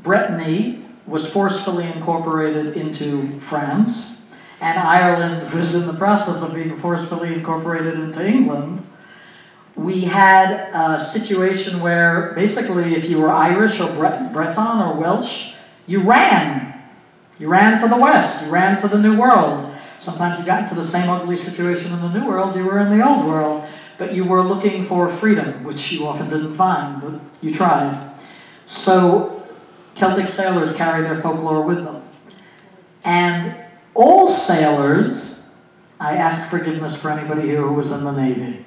Brittany was forcefully incorporated into France, and Ireland was in the process of being forcefully incorporated into England, we had a situation where basically if you were Irish or Breton or Welsh, you ran. You ran to the West, you ran to the New World. Sometimes you got into the same ugly situation in the New World you were in the Old World, but you were looking for freedom, which you often didn't find, but you tried. So Celtic sailors carry their folklore with them. And all sailors, I ask forgiveness for anybody here who was in the Navy,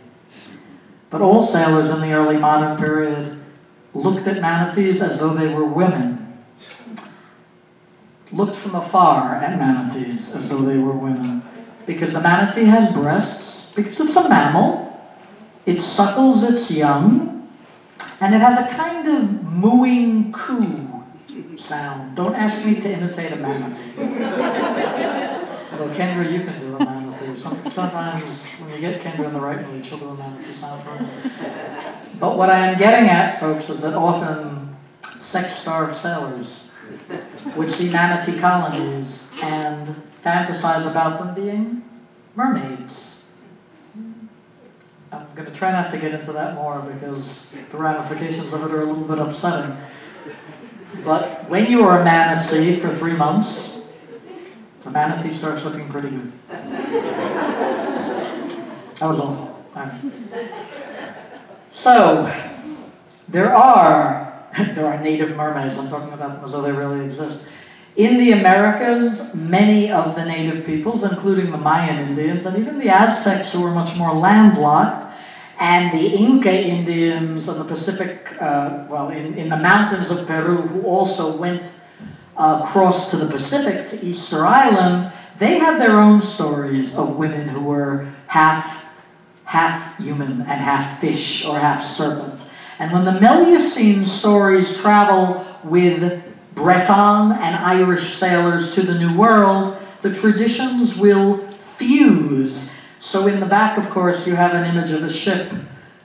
but all sailors in the early modern period looked at manatees as though they were women. Looked from afar at manatees as though they were women. Because the manatee has breasts, because it's a mammal, it suckles its young, And it has a kind of mooing coo sound. Don't ask me to imitate a manatee. Although, Kendra, you can do a manatee. Sometimes when you get Kendra in the right mood, she'll do a manatee sound for me. But what I am getting at, folks, is that often sex-starved sailors would see manatee colonies and fantasize about them being mermaids. I'm going to try not to get into that more because the ramifications of it are a little bit upsetting. But when you are a manatee for 3 months, the manatee starts looking pretty good. That was awful. So, there are native mermaids. I'm talking about them as though they really exist. In the Americas, many of the native peoples, including the Mayan Indians, and even the Aztecs, who were much more landlocked, and the Inca Indians in the Pacific, in the mountains of Peru, who also went across to the Pacific, to Easter Island, they had their own stories of women who were half human and half fish or half serpent. And when the Melusine stories travel with Breton and Irish sailors to the New World, the traditions will fuse. So in the back, of course, you have an image of a ship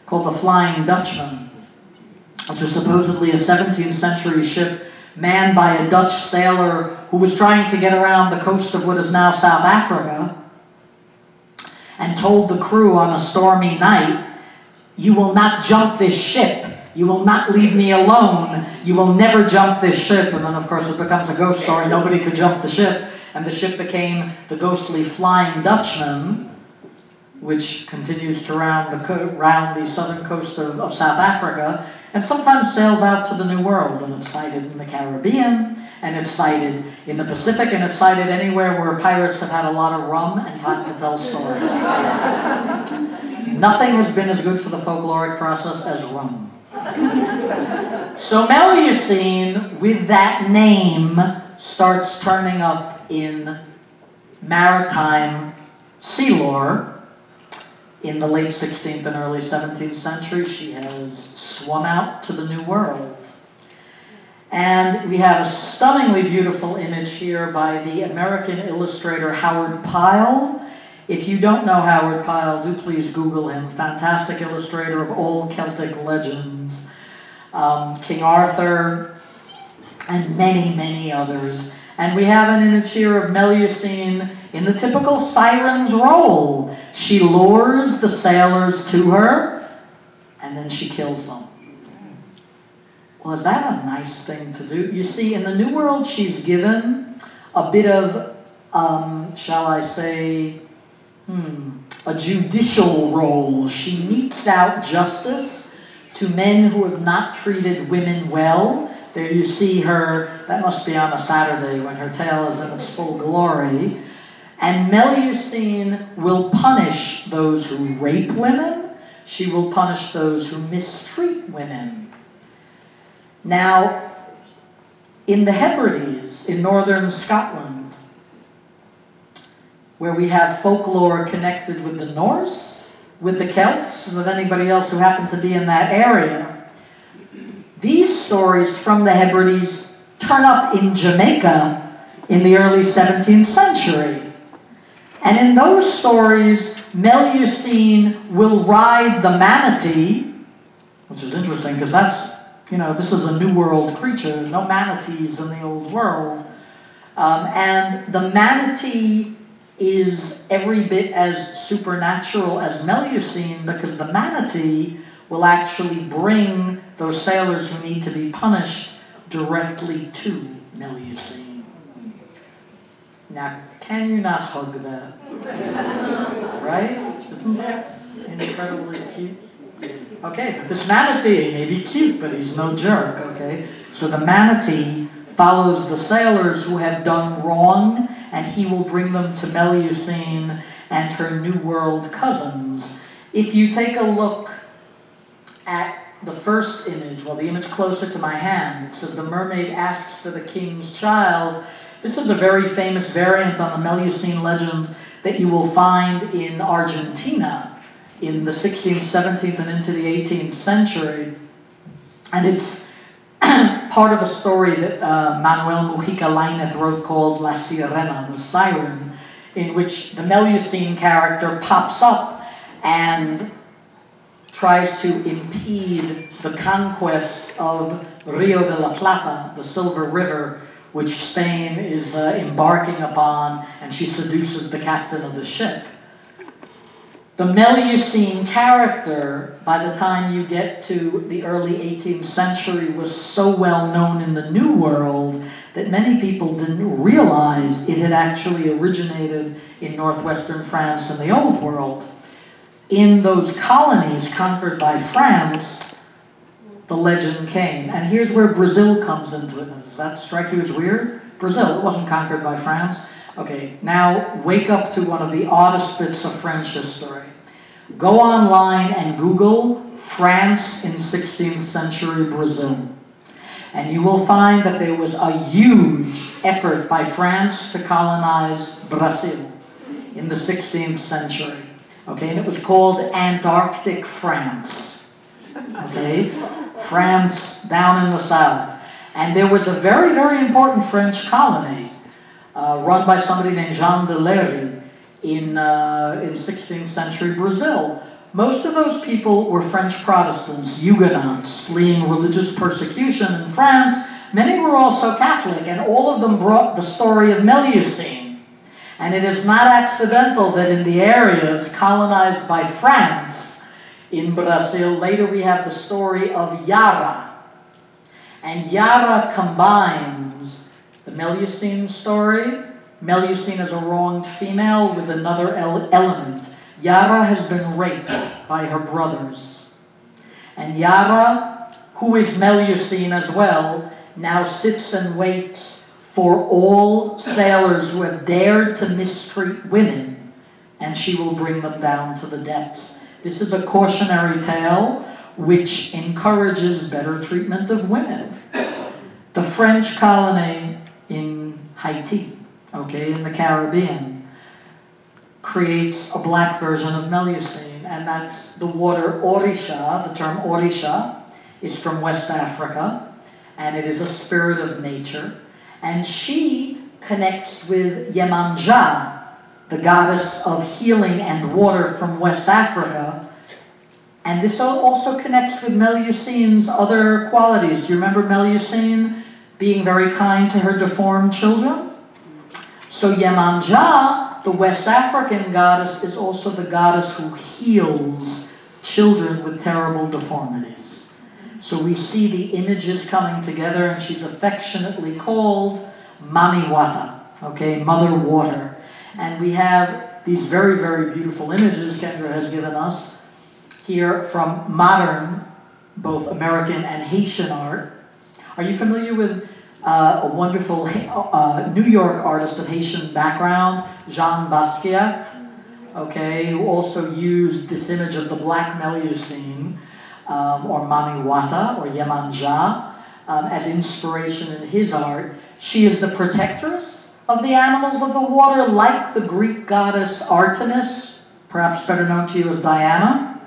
called the Flying Dutchman, which is supposedly a 17th century ship manned by a Dutch sailor who was trying to get around the coast of what is now South Africa, and told the crew on a stormy night, "You will not jump this ship. You will not leave me alone. You will never jump this ship." And then, of course, it becomes a ghost story. Nobody could jump the ship. And the ship became the ghostly Flying Dutchman, which continues to round the southern coast of South Africa, and sometimes sails out to the New World. And it's sighted in the Caribbean, and it's sighted in the Pacific, and it's sighted anywhere where pirates have had a lot of rum and time to tell stories. Nothing has been as good for the folkloric process as rum. So Melusine, with that name, starts turning up in maritime sea lore. In the late 16th and early 17th century, she has swum out to the New World. And we have a stunningly beautiful image here by the American illustrator Howard Pyle. If you don't know Howard Pyle, do please Google him. Fantastic illustrator of old Celtic legends. King Arthur, and many, many others. And we have an image here of Melusine in the typical siren's role. She lures the sailors to her, and then she kills them. Well, is that a nice thing to do? You see, in the New World, she's given a bit of, shall I say, a judicial role. She metes out justice to men who have not treated women well. There you see her, that must be on a Saturday when her tail is in its full glory. And Melusine will punish those who rape women. She will punish those who mistreat women. Now, in the Hebrides, in northern Scotland, where we have folklore connected with the Norse, with the Celts, and with anybody else who happened to be in that area, these stories from the Hebrides turn up in Jamaica in the early 17th century. And in those stories, Melusine will ride the manatee, which is interesting because that's, this is a New World creature, no manatees in the Old World. And the manatee is every bit as supernatural as Melusine because the manatee will actually bring those sailors who need to be punished directly to Melusine. Now, can you not hug that? Right? Isn't that incredibly cute? Okay, but this manatee may be cute, but he's no jerk, okay? So the manatee follows the sailors who have done wrong, and he will bring them to Melusine and her New World cousins. If you take a look at the first image, well, the image closer to my hand, it says the mermaid asks for the king's child. This is a very famous variant on the Melusine legend that you will find in Argentina in the 16th, 17th, and into the 18th century. And it's part of a story that Manuel Mujica Lainez wrote called La Sirena, the Siren, in which the Melusine character pops up and tries to impede the conquest of Rio de la Plata, the Silver River, which Spain is embarking upon, and she seduces the captain of the ship. The Melusine character, by the time you get to the early 18th century, was so well known in the New World that many people didn't realize it had actually originated in northwestern France and the Old World. In those colonies conquered by France, the legend came. And here's where Brazil comes into it. Does that strike you as weird? Brazil, it wasn't conquered by France. Okay, now wake up to one of the oddest bits of French history. Go online and Google France in 16th century Brazil. And you will find that there was a huge effort by France to colonize Brazil in the 16th century. Okay, and it was called Antarctic France. Okay, France down in the south. And there was a very, very important French colony run by somebody named Jean de Lery in 16th century Brazil. Most of those people were French Protestants, Huguenots, fleeing religious persecution in France. Many were also Catholic, and all of them brought the story of Melusine. And it is not accidental that in the areas colonized by France in Brazil, later we have the story of Yara. And Yara combines the Melusine story, Melusine as a wronged female, with another element. Yara has been raped by her brothers. And Yara, who is Melusine as well, now sits and waits for all sailors who have dared to mistreat women, and she will bring them down to the depths. This is a cautionary tale which encourages better treatment of women. The French colony in Haiti, okay, in the Caribbean, creates a black version of Melusine, and that's the water Orisha. The term Orisha is from West Africa, and it is a spirit of nature. And she connects with Yemanja, the goddess of healing and water from West Africa. And this also connects with Melusine's other qualities. Do you remember Melusine being very kind to her deformed children? So Yemanja, the West African goddess, is also the goddess who heals children with terrible deformities. So we see the images coming together, and she's affectionately called Mami Wata, okay, Mother Water. And we have these very, very beautiful images Kendra has given us here from modern, both American and Haitian art. Are you familiar with a wonderful New York artist of Haitian background, Jean Basquiat, okay, who also used this image of the black Melusine, or Mami Wata, or Yemanja, as inspiration in his art. She is the protectress of the animals of the water, like the Greek goddess Artemis, perhaps better known to you as Diana,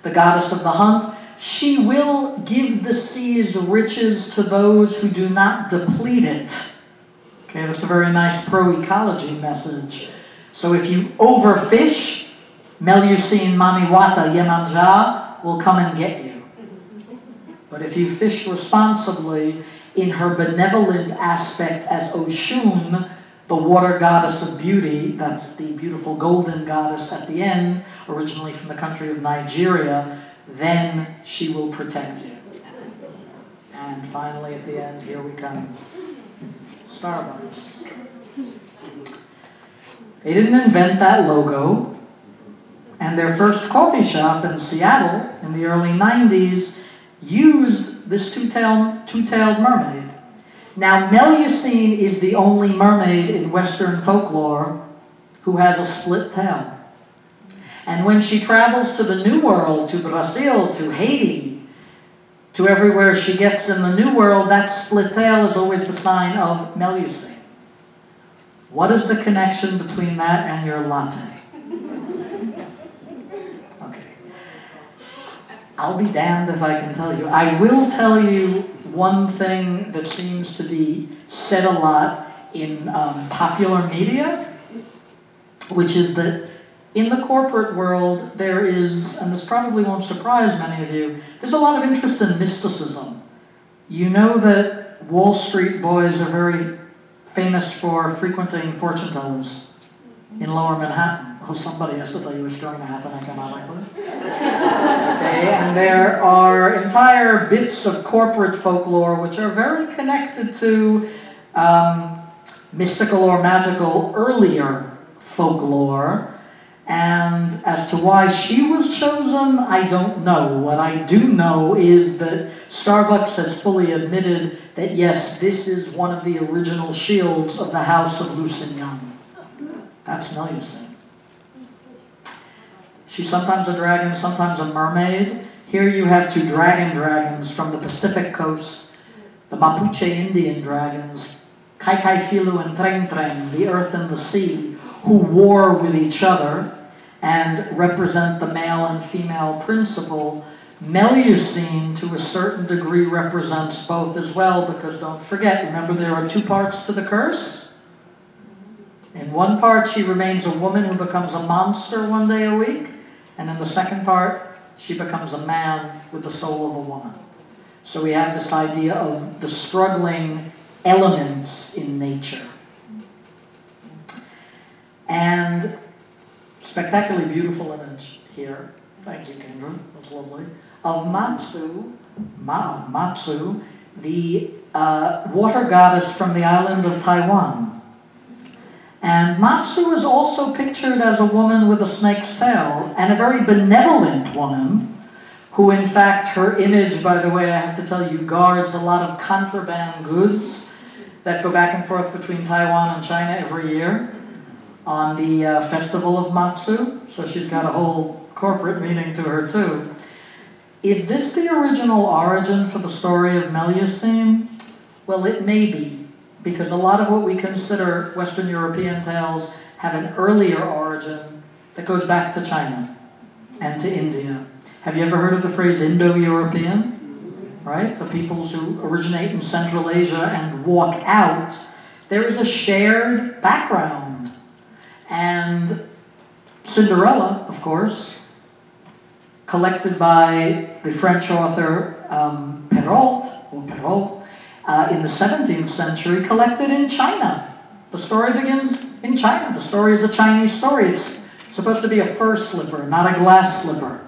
the goddess of the hunt. She will give the sea's riches to those who do not deplete it. Okay, that's a very nice pro-ecology message. So if you overfish, Melusine, Mami Wata, Yemanja will come and get you. But if you fish responsibly, in her benevolent aspect as Oshun, the water goddess of beauty, that's the beautiful golden goddess at the end, originally from the country of Nigeria, then she will protect you. And finally at the end, here we come. Starbucks. They didn't invent that logo, and their first coffee shop in Seattle in the early 90s used this two-tailed mermaid. Now, Melusine is the only mermaid in Western folklore who has a split tail. And when she travels to the New World, to Brazil, to Haiti, to everywhere she gets in the New World, that split tail is always the sign of Melusine. What is the connection between that and your latte? Okay. I'll be damned if I can tell you. I will tell you one thing that seems to be said a lot in popular media, which is that in the corporate world there is, and this probably won't surprise many of you, there's a lot of interest in mysticism. You know that Wall Street boys are very famous for frequenting fortune tellers in Lower Manhattan. Oh, somebody has to tell you what's going to happen economically. Okay, and there are entire bits of corporate folklore which are very connected to mystical or magical earlier folklore. And as to why she was chosen, I don't know. What I do know is that Starbucks has fully admitted that yes, this is one of the original shields of the House of Lusignan. That's Melusine. She's sometimes a dragon, sometimes a mermaid. Here you have two dragons from the Pacific coast, the Mapuche Indian dragons, Kaikaifilu and Treng Treng, the earth and the sea, who war with each other and represent the male and female principle. Melusine, to a certain degree, represents both as well, because don't forget, remember there are two parts to the curse? In one part, she remains a woman who becomes a monster one day a week, and in the second part, she becomes a man with the soul of a woman. So we have this idea of the struggling elements in nature. And spectacularly beautiful image here. Thank you, Kendra. That's lovely. Of Matsu, the water goddess from the island of Taiwan. And Matsu is also pictured as a woman with a snake's tail, and a very benevolent woman, who in fact, her image, by the way, I have to tell you, guards a lot of contraband goods that go back and forth between Taiwan and China every year on the Festival of Matsu. So she's got a whole corporate meaning to her too. Is this the original origin for the story of Melusine? Well, it may be, because a lot of what we consider Western European tales have an earlier origin that goes back to China and to India. Have you ever heard of the phrase Indo-European? Right? The peoples who originate in Central Asia and walk out. There is a shared background. And Cinderella, of course, collected by the French author Perrault in the 17th century, collected in China. The story begins in China. The story is a Chinese story. It's supposed to be a fur slipper, not a glass slipper.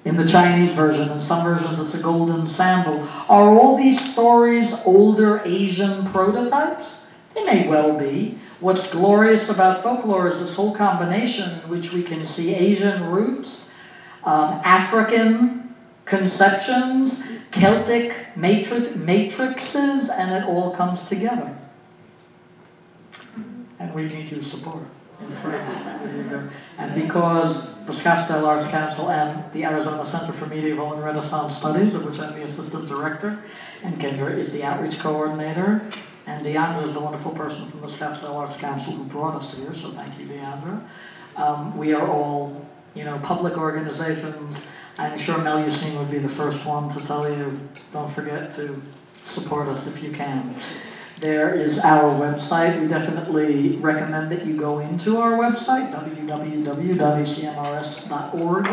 In the Chinese version, in some versions it's a golden sandal. Are all these stories older Asian prototypes? They may well be. What's glorious about folklore is this whole combination in which we can see Asian roots, African conceptions, Celtic matrices, and it all comes together. And we need your support in France. There you go. And because the Scottsdale Arts Council and the Arizona Center for Medieval and Renaissance Studies, of which I'm the assistant director, and Kendra is the outreach coordinator, and Deandra is the wonderful person from the Scottsdale Arts Council who brought us here, so thank you, Deandra. We are all, public organizations. I'm sure Melusine would be the first one to tell you, don't forget to support us if you can. There is our website. We definitely recommend that you go into our website, www.acmrs.org.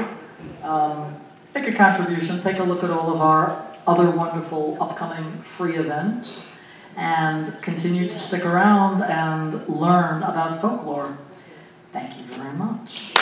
Make a contribution, take a look at all of our other wonderful upcoming free events, and continue to stick around and learn about folklore. Thank you very much.